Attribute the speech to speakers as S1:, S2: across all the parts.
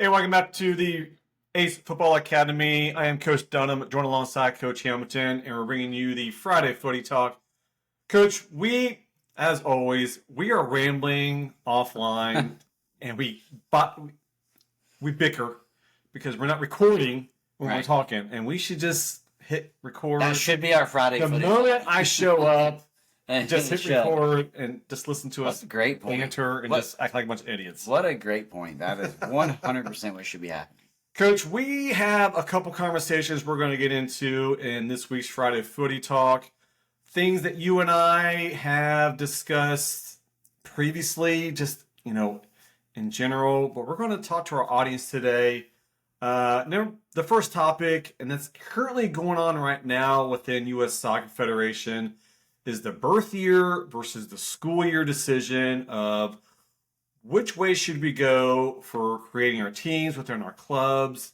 S1: Hey, welcome back to the A.C.E Football Academy. I am Coach Dunham, joined alongside Coach Hamilton, and we're bringing you the Friday Footy Talk. Coach, as always, we are rambling offline, and we bicker because we're not recording when we're talking, and we should just hit record.
S2: That should be our Friday
S1: The
S2: Footy.
S1: moment I show up, just hit record and just listen to us
S2: great point.
S1: banter and just act like a bunch of idiots.
S2: What a great point. That is 100% what should be happening.
S1: Coach, we have a couple conversations we're going to get into in this week's Friday Footy Talk. Things that you and I have discussed previously, just, in general. But we're going to talk to our audience today. The first topic, and that's currently going on right now within U.S. Soccer Federation, is the birth year versus the school year decision of which way should we go for creating our teams within our clubs.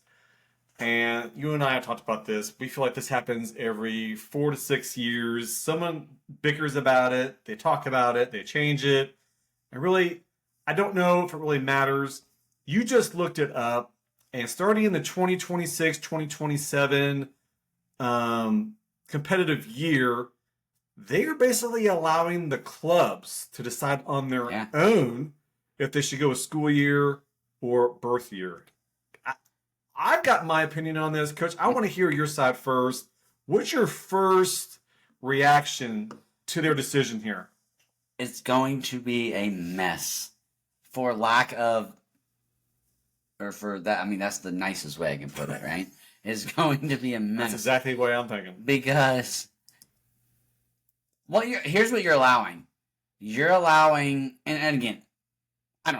S1: And you and I have talked about this. We feel like this happens every 4 to 6 years. Someone bickers about it. They talk about it. They change it. And really, I don't know if it really matters. You just looked it up. And starting in the 2026-2027 competitive year, they are basically allowing the clubs to decide on their own if they should go with school year or birth year. I've got my opinion on this, Coach. I want to hear your side first. What's your first reaction to their decision here?
S2: It's going to be a mess. For lack of, or for that, I mean, that's the nicest way I can put it, right? It's going to be a mess.
S1: That's exactly the way I'm thinking.
S2: Because here's what you're allowing. You're allowing, and again, I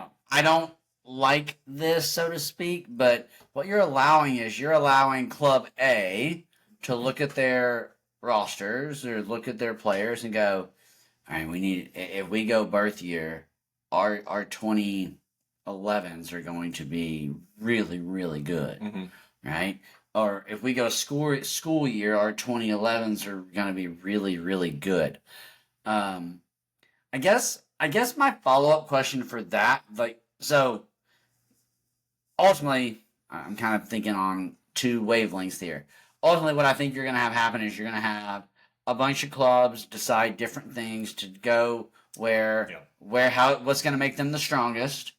S2: don't like this, so to speak, but what you're allowing is you're allowing Club A to look at their rosters or look at their players and go, all right, if we go birth year, our 2011s are going to be really, really good, right? Or if we go school year, our 2011s are going to be really, really good. I guess my follow-up question for that, so ultimately, I'm kind of thinking on two wavelengths here. Ultimately, what I think you're going to have happen is you're going to have a bunch of clubs decide different things to go what's going to make them the strongest,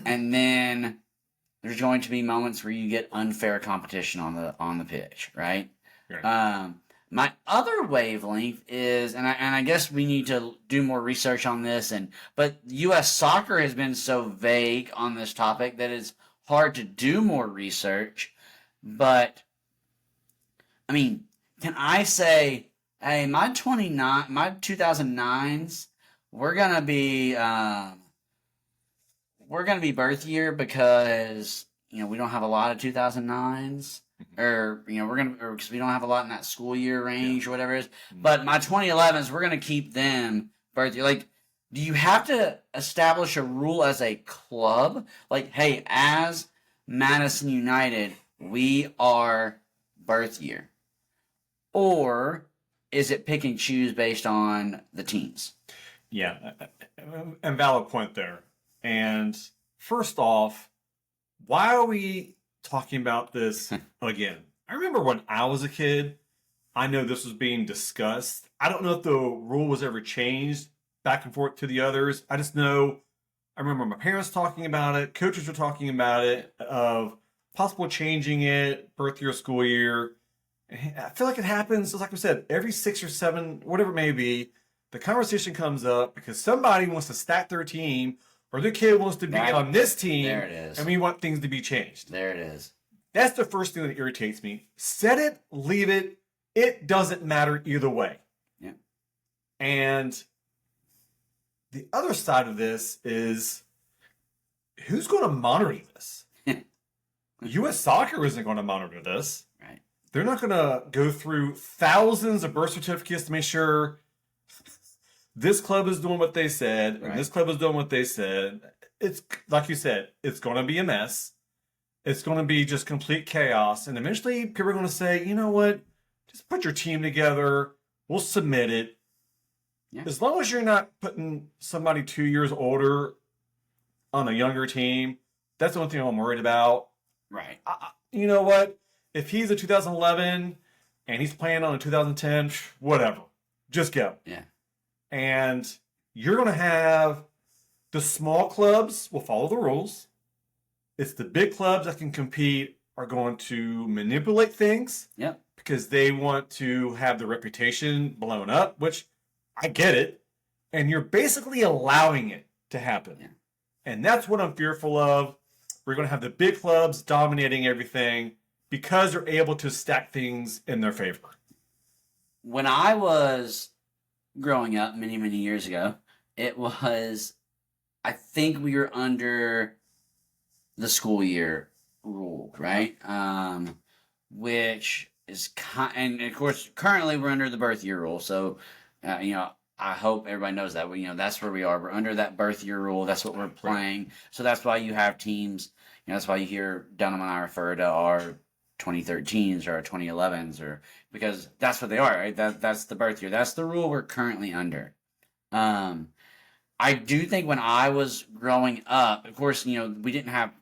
S2: and then there's going to be moments where you get unfair competition on the pitch, right? My other wavelength is, and I guess we need to do more research on this, but U.S. Soccer has been so vague on this topic that it's hard to do more research. But I mean, can I say, hey, my 2009s, we're gonna be birth year because we don't have a lot of 2009s. Or because we don't have a lot in that school year range or whatever it is. But my 2011s, we're gonna keep them birth year. Like, do you have to establish a rule as a club? Like, hey, as Madison United, we are birth year, or is it pick and choose based on the teams?
S1: Yeah, a valid point there. And first off, why are we talking about this again? I remember when I was a kid, I know this was being discussed. I don't know if the rule was ever changed back and forth to the others. I just know I remember my parents talking about it, coaches were talking about it, of possible changing it, birth year, school year. I feel like it happens, like we said, every 6 or 7, whatever it may be, the conversation comes up because somebody wants to stack their team or their kid wants to be on this team.
S2: There it is.
S1: And we want things to be changed.
S2: There it is.
S1: That's the first thing that irritates me. Set it, leave it. It doesn't matter either way.
S2: Yeah.
S1: And the other side of this is, who's going to monitor this? U.S. Soccer isn't going to monitor this.
S2: Right.
S1: They're not going to go through thousands of birth certificates to make sure this club is doing what they said, and this club is doing what they said. It's, like you said, it's going to be a mess. It's going to be just complete chaos. And eventually people are going to say, you know what? Just put your team together. We'll submit it.
S2: Yeah.
S1: As long as you're not putting somebody 2 years older on a younger team, That's the only thing I'm worried about.
S2: Right.
S1: You know what? If he's a 2011 and he's playing on a 2010, whatever. Just go.
S2: Yeah.
S1: And you're going to have the small clubs will follow the rules. It's the big clubs that can compete are going to manipulate things.
S2: Yep.
S1: Because they want to have the reputation blown up, which I get it. And you're basically allowing it to happen.
S2: Yeah.
S1: And that's what I'm fearful of. We're going to have the big clubs dominating everything because they're able to stack things in their favor.
S2: When I was growing up many, many years ago, I think we were under the school year rule, right? Which is and of course currently we're under the birth year rule. So, I hope everybody knows that. That's where we are. We're under that birth year rule. That's what we're playing. So that's why you have teams. That's why you hear Dunham and I refer to our 2013s or our 2011s, or because that's what they are, right? That's the birth year. That's the rule we're currently under. I do think when I was growing up, of course, we didn't have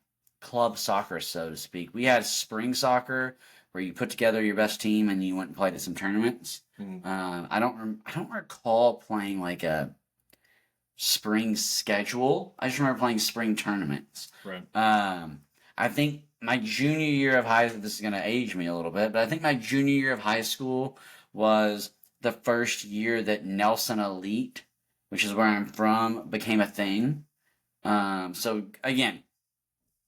S2: club soccer, so to speak. We had spring soccer where you put together your best team and you went and played at some tournaments. I don't recall playing like a spring schedule. I just remember playing spring tournaments.
S1: Right.
S2: I think my junior year of high school, this is going to age me a little bit, but I think my junior year of high school was the first year that Nelson Elite, which is where I'm from, became a thing. So again,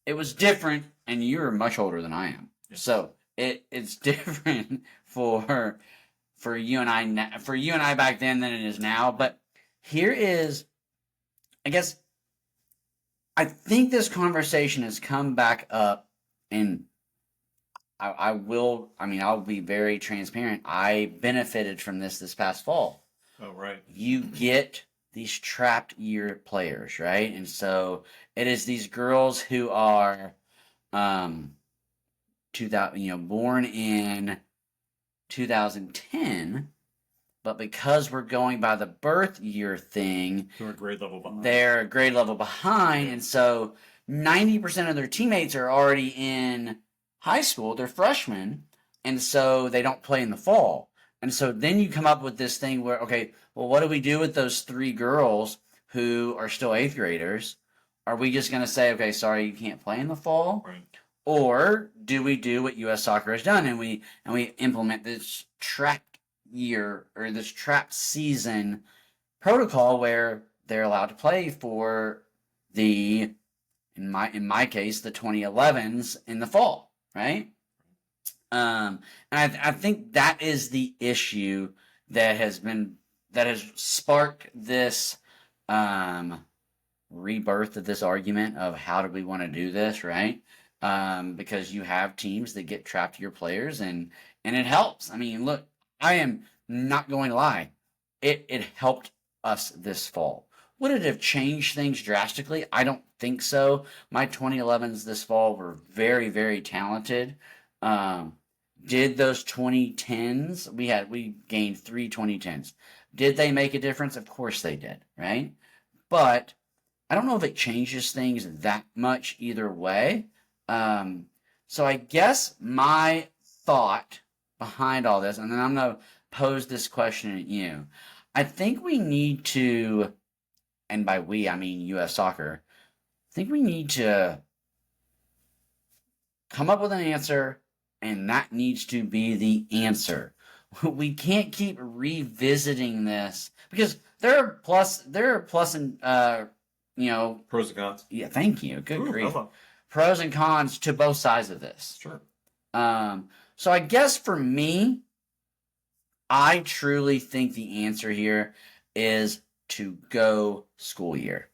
S2: it was different, and you're much older than I am. Yes. So it's different for you and I back then than it is now. But here is, I guess, I think this conversation has come back up, and I'll be very transparent. I benefited from this past fall.
S1: Oh, right.
S2: You get these trapped year players, right? And so it is these girls who are, 2000, born in 2010, but because we're going by the birth year thing,
S1: they're a grade level
S2: behind. And so 90% of their teammates are already in high school. They're freshmen, and so they don't play in the fall. And so then you come up with this thing where, okay, well, what do we do with those 3 girls who are still 8th graders? Are we just going to say, okay, sorry, you can't play in the fall?
S1: Right.
S2: Or do we do what U.S. Soccer has done and we implement this trapped year or this trapped season protocol where they're allowed to play for in my case, the 2011s in the fall, right? And I think that is the issue that has sparked this rebirth of this argument of how do we want to do this, right? Because you have teams that get trapped year players and it helps. I mean, look, I am not going to lie. It helped us this fall. Would it have changed things drastically? I don't think so. My 2011s this fall were very, very talented. Did those 2010s, we gained 3 2010s. Did they make a difference? Of course they did, right? But I don't know if it changes things that much either way. So I guess my thought behind all this, and then I'm going to pose this question at you. I think we need to, and by we, I mean U.S. Soccer, I think we need to come up with an answer, and that needs to be the answer. We can't keep revisiting this because there are plus and
S1: pros and cons.
S2: Yeah, thank you. Good grief. Pros and cons to both sides of this.
S1: Sure.
S2: So I guess for me, I truly think the answer here is to go school year.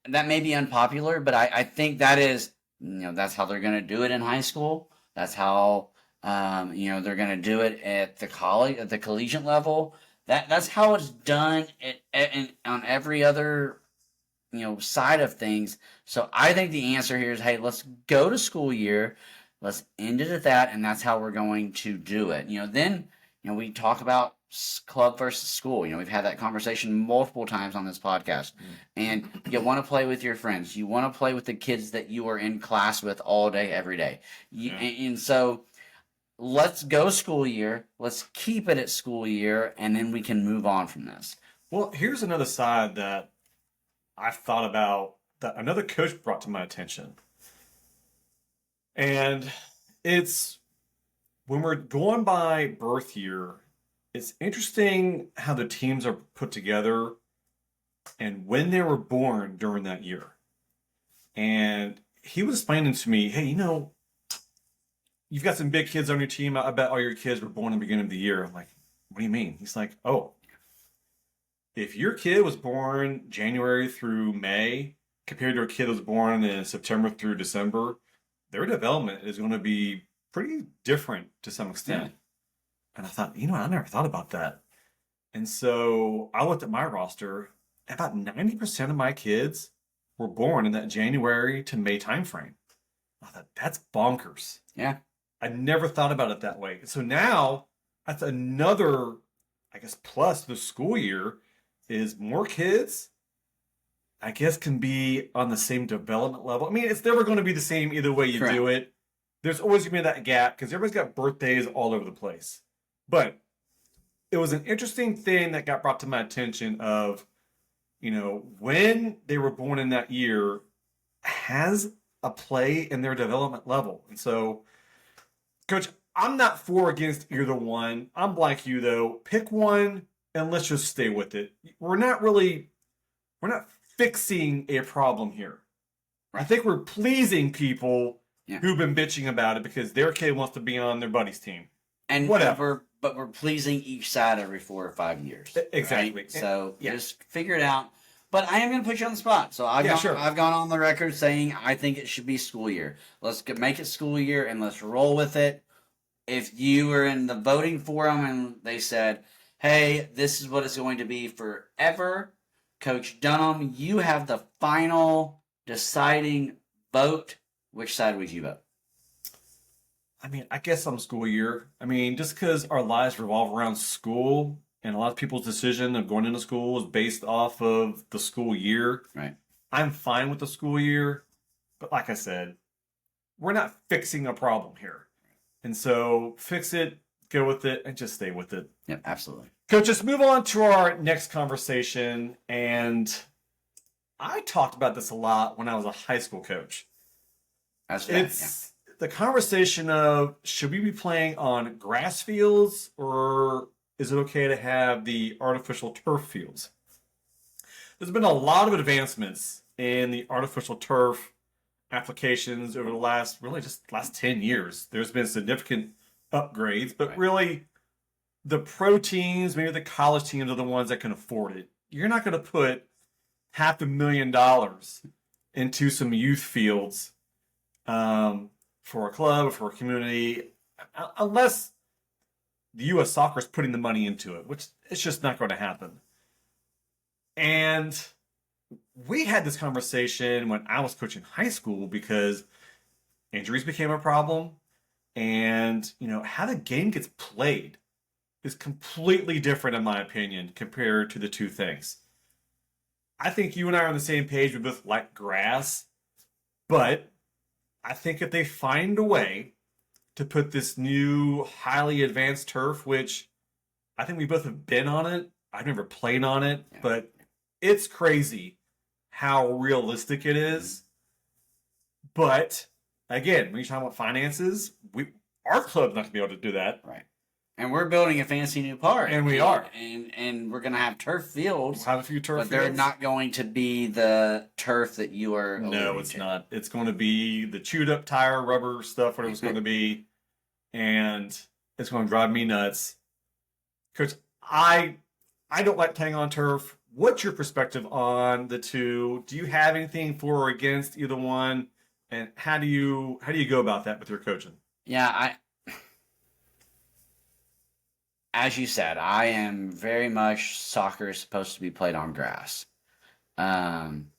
S2: That may be unpopular, but I think that is, that's how they're going to do it in high school. That's how, they're going to do it at the collegiate level. That's how it's done on every other, side of things. So I think the answer here is, hey, let's go to school year. Let's end it at that, and that's how we're going to do it. Then, we talk about club versus school. We've had that conversation multiple times on this podcast. And you want to play with your friends. You want to play with the kids that you are in class with all day, every day. And so let's go school year. Let's keep it at school year, and then we can move on from this.
S1: Well, here's another side that I've thought about that another coach brought to my attention. And it's when we're going by birth year, it's interesting how the teams are put together and when they were born during that year. And he was explaining to me, hey, you've got some big kids on your team. I bet all your kids were born in the beginning of the year. I'm like, what do you mean? He's like, oh, if your kid was born January through May compared to a kid that was born in September through December, their development is going to be pretty different to some extent. Yeah. And I thought, I never thought about that. And so I looked at my roster. About 90% of my kids were born in that January to May timeframe. I thought, that's bonkers.
S2: Yeah.
S1: I never thought about it that way. So now that's another, I guess, plus the school year is more kids, I guess, can be on the same development level. I mean, it's never going to be the same either way you do it. There's always going to be that gap because everybody's got birthdays all over the place. But it was an interesting thing that got brought to my attention of, when they were born in that year has a play in their development level. And so, Coach, I'm not for or against either one. I'm like you, though. Pick one and let's just stay with it. We're not fixing a problem here. Right. I think we're pleasing people who've been bitching about it because their kid wants to be on their buddy's team.
S2: And whatever. But we're pleasing each side every 4 or 5 years.
S1: Exactly.
S2: Right? So just figure it out. But I am going to put you on the spot. So I've gone on the record saying I think it should be school year. Let's make it school year and let's roll with it. If you were in the voting forum and they said, hey, this is what it's going to be forever, Coach Dunham, you have the final deciding vote. Which side would you vote?
S1: I mean, I guess I'm school year. I mean, just because our lives revolve around school and a lot of people's decision of going into school is based off of the school year.
S2: Right.
S1: I'm fine with the school year. But like I said, we're not fixing a problem here. And so fix it, go with it, and just stay with it.
S2: Yep, absolutely.
S1: Coach, let's move on to our next conversation. And I talked about this a lot when I was a high school coach. It's the conversation of, should we be playing on grass fields or is it okay to have the artificial turf fields? There's been a lot of advancements in the artificial turf applications over the last 10 years. There's been significant upgrades, but really the pro teams, maybe the college teams are the ones that can afford it. You're not going to put $500,000 into some youth fields for a club or for a community, unless the U.S. Soccer is putting the money into it, which it's just not going to happen. And we had this conversation when I was coaching high school because injuries became a problem, and how the game gets played is completely different, in my opinion, compared to the two things. I think you and I are on the same page. We both like grass, but I think if they find a way to put this new highly advanced turf, which I think we both have been on it. I've never played on it, but it's crazy how realistic it is. But again, when you're talking about finances, our club's not going to be able to do that.
S2: Right. And we're building a fancy new park.
S1: And we are.
S2: And we're going to have turf fields.
S1: We'll have a few turf
S2: fields.
S1: But
S2: they're not going to be the turf that you are.
S1: No, it's not. It's going to be the chewed up tire, rubber stuff, whatever it's going to be. And it's going to drive me nuts. Coach, I don't like playing on turf. What's your perspective on the two? Do you have anything for or against either one? And how do you go about that with your coaching?
S2: Yeah, as you said, I am very much soccer is supposed to be played on grass. I'm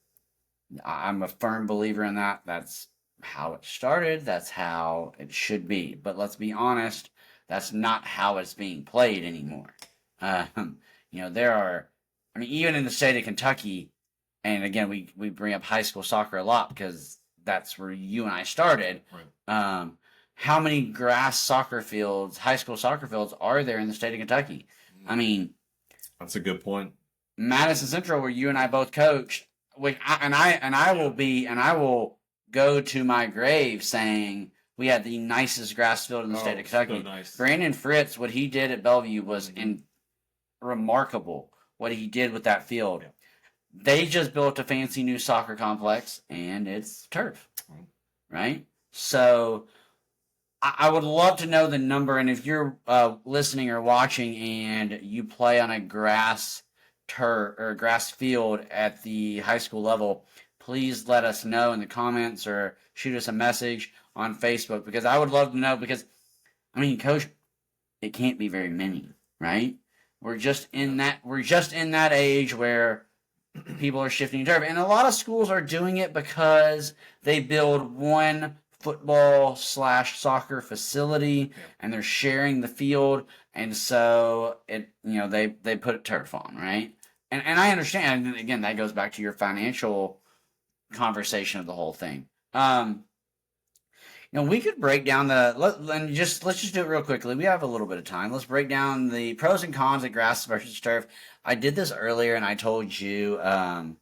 S2: a firm believer in that. That's how it started. That's how it should be. But let's be honest, that's not how it's being played anymore. There are, I mean, even in the state of Kentucky, and again, we bring up high school soccer a lot because that's where you and I started.
S1: Right.
S2: How many grass soccer fields, high school soccer fields, are there in the state of Kentucky? I mean,
S1: that's a good point.
S2: Madison Central, where you and I both coached, I will go to my grave saying we had the nicest grass field in the state of Kentucky.
S1: So nice.
S2: Brandon Fritz, what he did at Bellevue was remarkable. What he did with that field.
S1: Yeah.
S2: They just built a fancy new soccer complex, and it's turf, right? So I would love to know the number, and if you're listening or watching and you play on a grass field at the high school level, please let us know in the comments or shoot us a message on Facebook, because I would love to know, because, I mean, Coach, it can't be very many, right? We're just in that age where people are shifting turf, and a lot of schools are doing it because they build one football/soccer facility, and they're sharing the field, and so they put turf on, right? And I understand. And again, that goes back to your financial conversation of the whole thing. We could break down let's just do it real quickly. We have a little bit of time. Let's break down the pros and cons of grass versus turf. I did this earlier, and I told you, it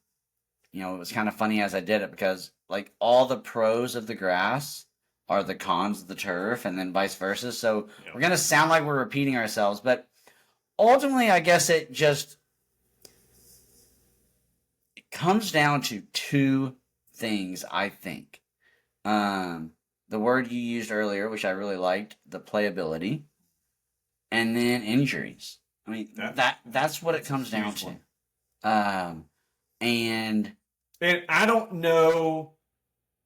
S2: was kind of funny as I did it, because like all the pros of the grass are the cons of the turf, and then vice versa. So we're gonna sound like we're repeating ourselves, but ultimately, I guess it comes down to two things, I think. The word you used earlier, which I really liked, the playability, and then injuries. I mean, that's what it comes down to. And
S1: I don't know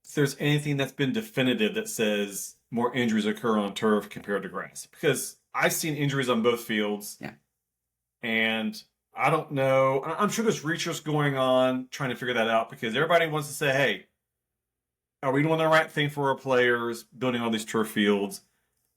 S1: if there's anything that's been definitive that says more injuries occur on turf compared to grass, because I've seen injuries on both fields.
S2: Yeah.
S1: And I don't know. I'm sure there's research going on trying to figure that out, because everybody wants to say, hey, are we doing the right thing for our players building all these turf fields?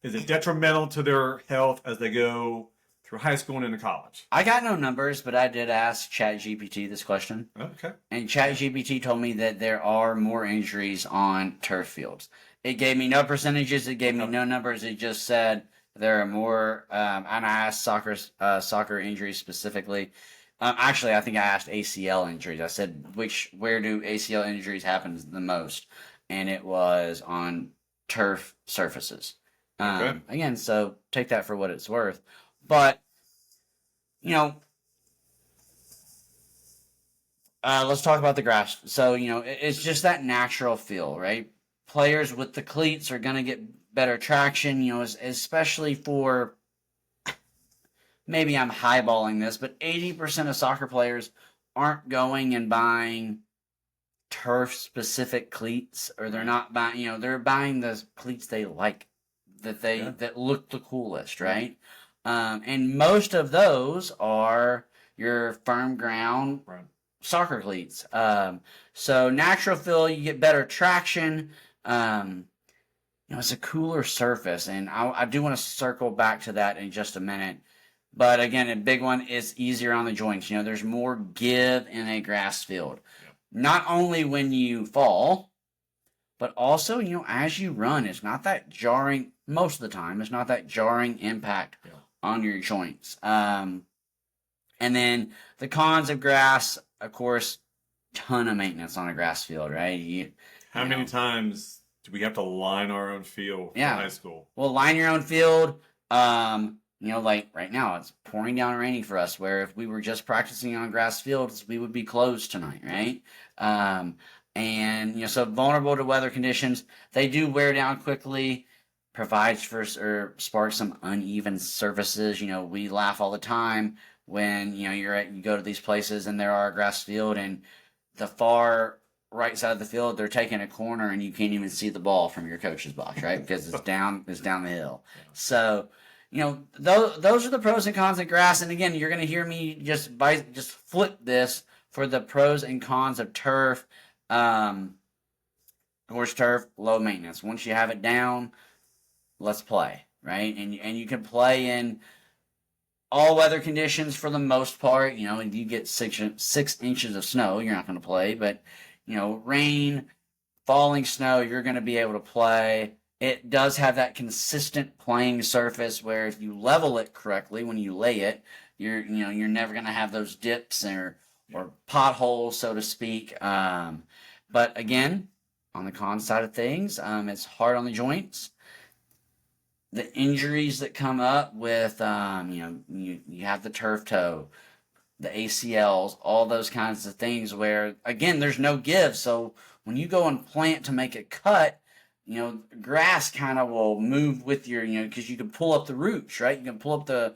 S1: Is it detrimental to their health as they go through high school and into college?
S2: I got no numbers, but I did ask ChatGPT this question.
S1: Okay.
S2: And ChatGPT told me that there are more injuries on turf fields. It gave me no percentages. It gave me no numbers. It just said there are more. And I asked soccer injuries specifically. Actually, I think I asked ACL injuries. I said, where do ACL injuries happen the most? And it was on turf surfaces. Again, so take that for what it's worth. But, let's talk about the grass. So, it's just that natural feel, right? Players with the cleats are going to get better traction, especially for, maybe I'm highballing this, but 80% of soccer players aren't going and buying turf-specific cleats, or they're not buying, they're buying the cleats they like, that look the coolest, right? And most of those are your firm ground soccer cleats. So natural feel, you get better traction. It's a cooler surface, and I do want to circle back to that in just a minute. But again, a big one is easier on the joints. There's more give in a grass field. Yep. Not only when you fall, but also, as you run, it's not that jarring, most of the time, it's not that jarring impact on your joints. And then the cons of grass, of course, ton of maintenance on a grass field, right?
S1: How many times do we have to line our own field for high school?
S2: Well, line your own field. Like right now, it's pouring down raining for us, where if we were just practicing on grass fields, we would be closed tonight, right? And, so vulnerable to weather conditions. They do wear down quickly, provides for or sparks some uneven surfaces. We laugh all the time when, you go to these places and there are a grass field, and the far right side of the field, they're taking a corner and you can't even see the ball from your coach's box, right? Because it's down the hill. So, those are the pros and cons of grass. And again, you're going to hear me just flip this for the pros and cons of turf. Of course, turf, low maintenance. Once you have it down, let's play, right? And you can play in all weather conditions for the most part. You know, if you get 6 inches of snow, you're not going to play. But, you know, rain, falling snow, you're going to be able to play. It does have that consistent playing surface where if you level it correctly when you lay it, you're never going to have those dips or potholes, so to speak. But again, on the con side of things, it's hard on the joints. The injuries that come up with, you have the turf toe, the ACLs, all those kinds of things where, again, there's no give. So when you go and plant to make a cut, grass kind of will move with your, because you can pull up the roots, right? You can pull up the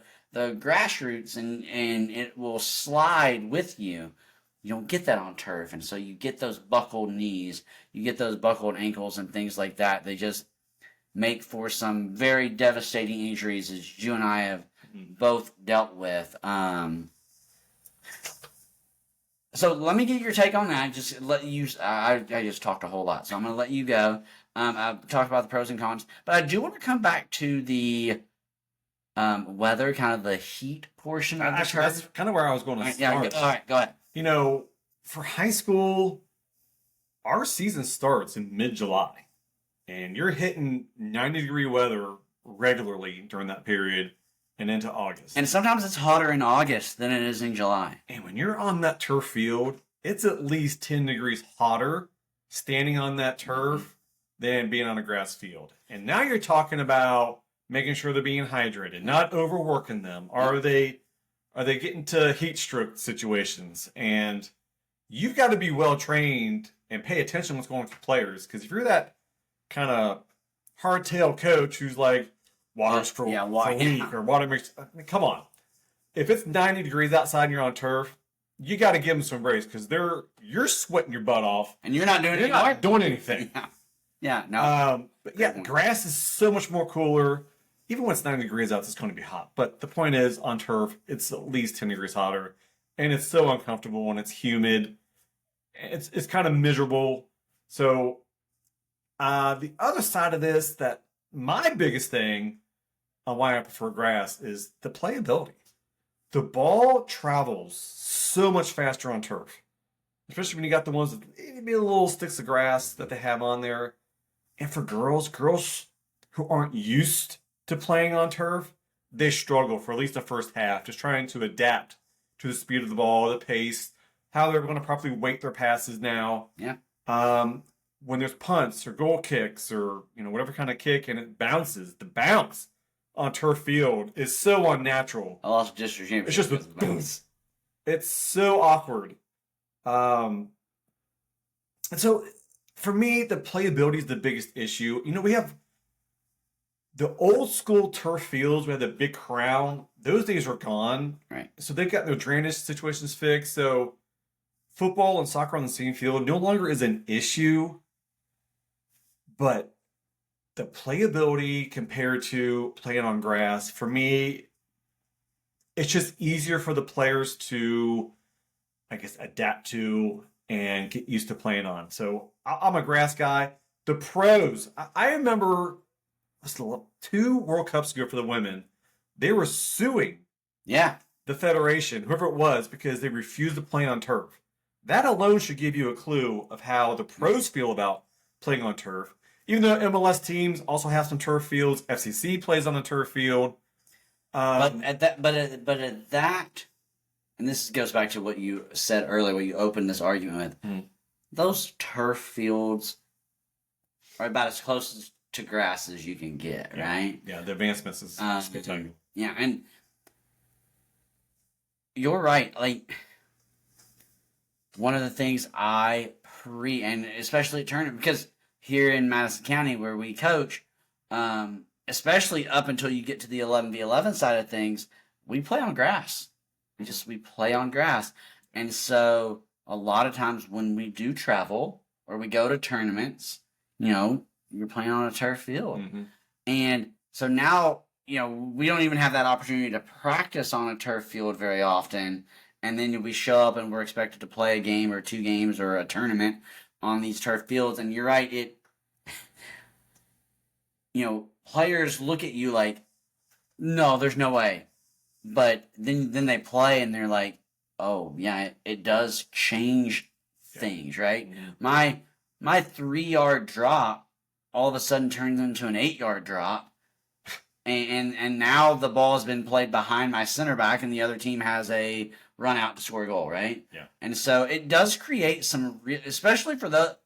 S2: grass roots and it will slide with you. You don't get that on turf. And so you get those buckled knees, you get those buckled ankles and things like that. They just make for some very devastating injuries, as you and I have both dealt with. So let me get your take on that. Just let you. I just talked a whole lot, so I'm going to let you go. I've talked about the pros and cons, but I do want to come back to the weather, kind of the heat portion of the turf.
S1: That's kind of where I was going to start.
S2: Yeah, all right, go ahead.
S1: For high school, our season starts in mid-July, and you're hitting 90-degree weather regularly during that period and into August.
S2: And sometimes it's hotter in August than it is in July.
S1: And when you're on that turf field, it's at least 10 degrees hotter standing on that turf than being on a grass field. And now you're talking about making sure they're being hydrated, not overworking them. Are they getting to heat stroke situations? And you've got to be well trained and pay attention to what's going on with players. Because if you're that kind of hardtail coach who's like, water's for a week or water makes, come on. If it's 90 degrees outside and you're on turf, you got to give them some grace because you're sweating your butt off
S2: and you're not doing
S1: anything.
S2: No.
S1: But yeah, grass is so much more cooler. Even when it's 90 degrees out, it's going to be hot. But the point is, on turf, it's at least 10 degrees hotter, and it's so uncomfortable when it's humid. It's kind of miserable. So the other side of this, that my biggest thing on why I prefer grass is the playability. The ball travels so much faster on turf, especially when you got the ones with maybe little sticks of grass that they have on there. And for girls who aren't used to playing on turf, they struggle for at least the first half, just trying to adapt to the speed of the ball, the pace, how they're going to properly weight their passes now.
S2: Yeah.
S1: When there's punts or goal kicks or whatever kind of kick and it bounces, the bounce on turf field is so unnatural.
S2: I lost district championship.
S1: It's just bounce. It's so awkward. And so for me, the playability is the biggest issue. We have the old school turf fields. We had the big crown. Those days are gone.
S2: Right.
S1: So they've got their drainage situations fixed. So football and soccer on the same field no longer is an issue. But the playability compared to playing on grass, for me, it's just easier for the players to, I guess, adapt to and get used to playing on. So I'm a grass guy. The pros, I remember 2 World Cups ago for the women, they were suing the federation, whoever it was, because they refused to play on turf. That alone should give you a clue of how the pros feel about playing on turf. Even though MLS teams also have some turf fields, FCC plays on a turf field.
S2: But at that, and this goes back to what you said earlier, what you opened this argument with. Those turf fields are about as close to grass as you can get, right?
S1: Yeah, the advancements is spectacular.
S2: Yeah, and you're right. Like, one of the things and especially at tournament, because here in Madison County where we coach, especially up until you get to the 11v11 side of things, we play on grass. We play on grass. And so a lot of times when we do travel or we go to tournaments, you're playing on a turf field.
S1: Mm-hmm.
S2: And so now, we don't even have that opportunity to practice on a turf field very often. And then we show up and we're expected to play a game or 2 games or a tournament on these turf fields. And you're right, players look at you like, no, there's no way. but then they play and they're like, oh yeah, it does change things, right?
S1: Mm-hmm.
S2: My 3 yard drop all of a sudden turns into an 8 yard drop, and now the ball has been played behind my center back, and the other team has a run out to score a goal, right?
S1: Yeah.
S2: And so it does create some, especially for the,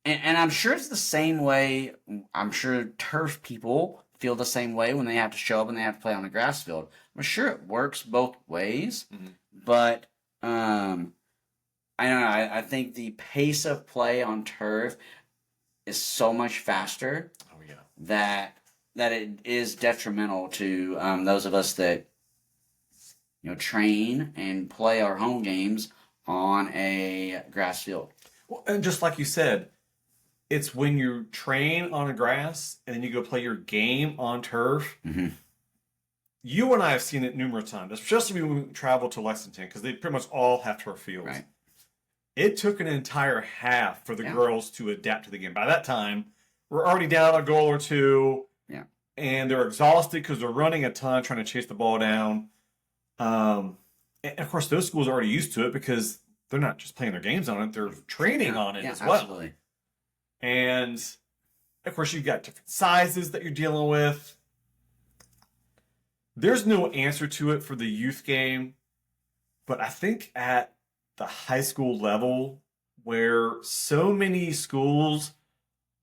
S2: and I'm sure it's the same way. I'm sure turf people feel the same way when they have to show up and they have to play on a grass field. I'm sure it works both ways,
S1: Mm-hmm.
S2: but I don't know. I think the pace of play on turf is so much faster.
S1: Oh yeah.
S2: That it is detrimental to those of us that train and play our home games on a grass field.
S1: Well, and just like you said, it's when you train on a grass and then you go play your game on turf.
S2: Mm-hmm.
S1: You and I have seen it numerous times, especially when we travel to Lexington, because they pretty much all have turf fields.
S2: Right.
S1: It took an entire half for the
S2: Yeah.
S1: girls to adapt to the game. By that time, we're already down a goal or two.
S2: Yeah.
S1: And they're exhausted because they're running a ton, trying to chase the ball down. And of course, those schools are already used to it because they're not just playing their games on it; they're training on it as well.
S2: Absolutely.
S1: And of course, you've got different sizes that you're dealing with. There's no answer to it for the youth game, but I think at the high school level, where so many schools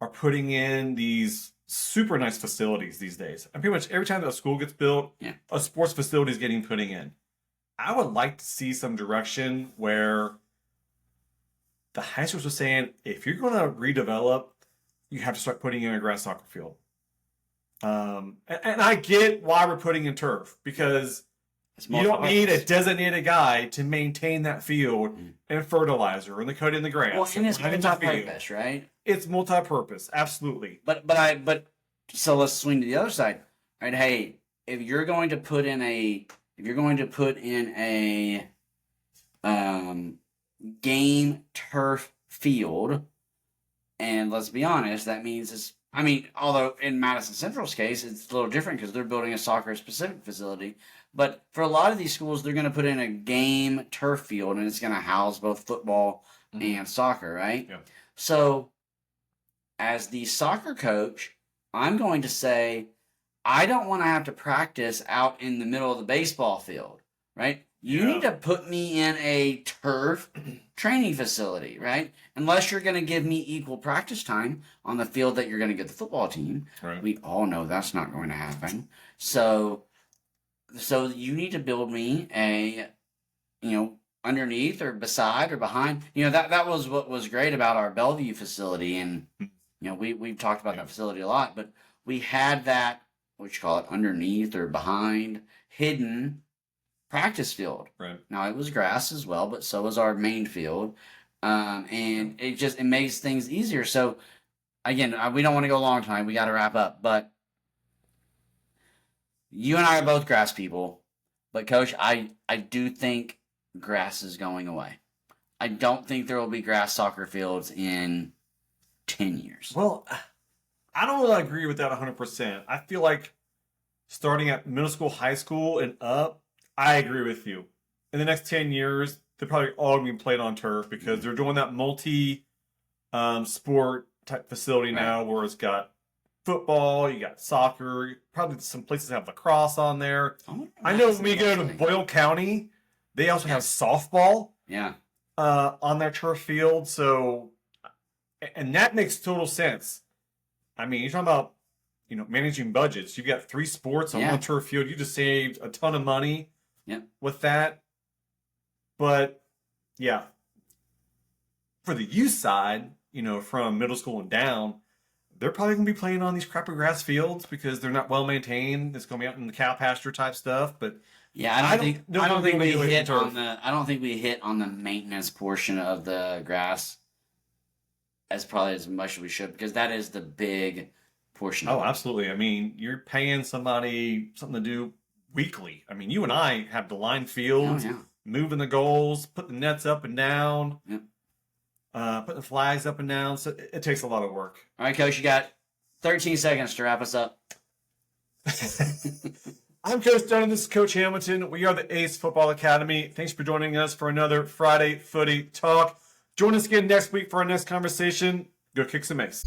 S1: are putting in these super nice facilities these days, and pretty much every time that a school gets built, a sports facility is getting putting in. I would like to see some direction where the high schools are saying, if you're going to redevelop, you have to start putting in a grass soccer field. And I get why we're putting in turf, because you don't need a designated guy to maintain that field and fertilizer and the cut in the grass.
S2: Well, and it's multi-purpose, right?
S1: It's multi-purpose, absolutely.
S2: But so let's swing to the other side. Right? Hey, if you're going to put in a game turf field, and let's be honest, that means although in Madison Central's case, it's a little different because they're building a soccer-specific facility. But for a lot of these schools, they're going to put in a game turf field, and it's going to house both football and soccer, right?
S1: Yeah.
S2: So, as the soccer coach, I'm going to say, I don't want to have to practice out in the middle of the baseball field, right? You need to put me in a turf training facility, right? Unless you're going to give me equal practice time on the field that you're going to get the football team.
S1: Right.
S2: We all know that's not going to happen. So you need to build me a, underneath or beside or behind. That was what was great about our Bellevue facility. And, we've talked about that facility a lot, but we had that, what you call it, underneath or behind, hidden practice field.
S1: Right.
S2: Now it was grass as well, but so was our main field, and it makes things easier. So again, we don't want to go a long time. We got to wrap up. But you and I are both grass people. But Coach, I do think grass is going away. I don't think there will be grass soccer fields in 10 years.
S1: Well, I don't really agree with that 100%. I feel like starting at middle school, high school, and up, I agree with you. In the next 10 years, they're probably all going to be played on turf because they're doing that multi-sport type facility now where it's got football, you got soccer, probably some places have lacrosse on there. I know when we go to Boyle County, they also have softball on their turf field. So, and that makes total sense. I mean, you're talking about, managing budgets. You've got 3 sports on one turf field. You just saved a ton of money with that. But, yeah, for the youth side, from middle school and down, they're probably going to be playing on these crappy grass fields because they're not well maintained. It's going to be out in the cow pasture type stuff. But
S2: I don't think we hit on the maintenance portion of the grass as much as we should, because that is the big portion of it.
S1: Absolutely. I mean, you're paying somebody something to do weekly. I mean, you and I have the line fields, moving the goals, putting the nets up and down, putting the flags up and down. So it takes a lot of work.
S2: All right, Coach, you got 13 seconds to wrap us up.
S1: I'm Coach Dunn, and this is Coach Hamilton. We are the A.C.E Football Academy. Thanks for joining us for another Friday Footy Talk. Join us again next week for our next conversation. Go kick some ace.